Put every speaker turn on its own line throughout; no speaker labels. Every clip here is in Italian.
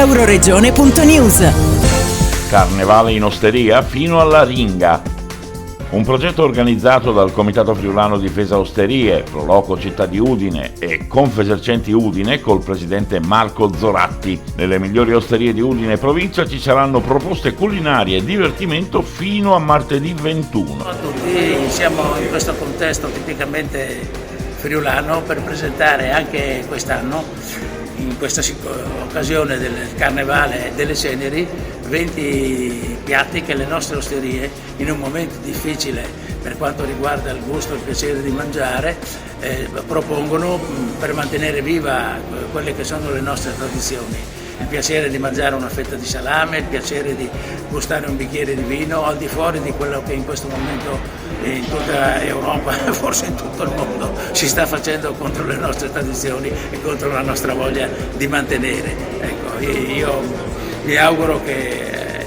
Euroregione.news.
Carnevale in osteria fino alla Ringa. Un progetto organizzato dal Comitato Friulano Difesa Osterie, Proloco Città di Udine e Confesercenti Udine col presidente Marco Zoratti. Nelle migliori osterie di Udine e provincia ci saranno proposte culinarie e divertimento fino a martedì 21.
Ciao a tutti, siamo in questo contesto tipicamente friulano per presentare anche quest'anno, in questa occasione del Carnevale delle Ceneri, 20 piatti che le nostre osterie, in un momento difficile per quanto riguarda il gusto e il piacere di mangiare, propongono per mantenere viva quelle che sono le nostre tradizioni. Il piacere di mangiare una fetta di salame, il piacere di gustare un bicchiere di vino, al di fuori di quello che in questo momento in tutta Europa, forse in tutto il mondo, si sta facendo contro le nostre tradizioni e contro la nostra voglia di mantenere. Ecco, io mi auguro che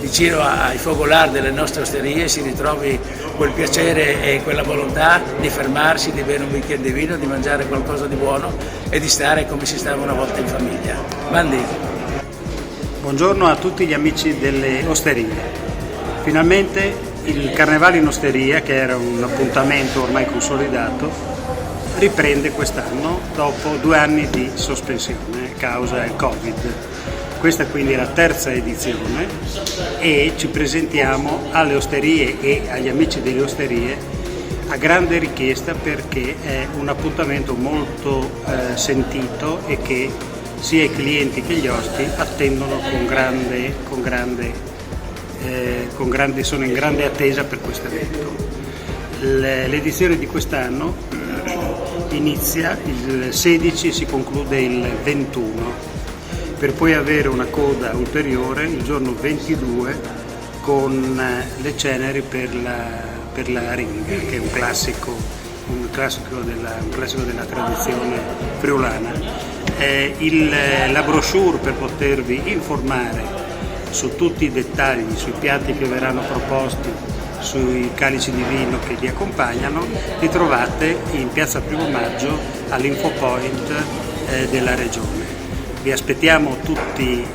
vicino ai focolari delle nostre osterie si ritrovi quel piacere e quella volontà di fermarsi, di bere un bicchiere di vino, di mangiare qualcosa di buono e di stare come si stava una volta in famiglia. Mandi.
Buongiorno a tutti gli amici delle osterie. Finalmente il Carnevale in osteria, che era un appuntamento ormai consolidato, riprende quest'anno dopo 2 anni di sospensione a causa del Covid. Questa quindi è la terza edizione e ci presentiamo alle osterie e agli amici delle osterie a grande richiesta, perché è un appuntamento molto sentito e che sia i clienti che gli ospiti attendono sono in grande attesa per questo evento. L'edizione di quest'anno inizia il 16 e si conclude il 21, per poi avere una coda ulteriore il giorno 22 con le ceneri per la Ringa, che è un classico della tradizione friulana. La brochure per potervi informare su tutti i dettagli, sui piatti che verranno proposti, sui calici di vino che li accompagnano, li trovate in piazza Primo Maggio all'Infopoint della Regione. Vi aspettiamo tutti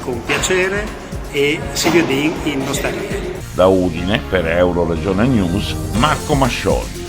con piacere e si vede in osteria.
Da Udine per Euroregione News, Marco Mascioli.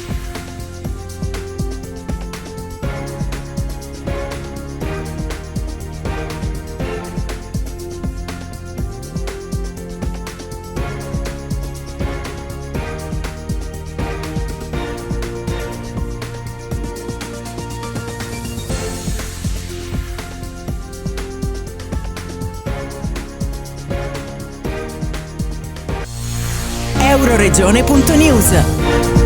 Euroregione.news.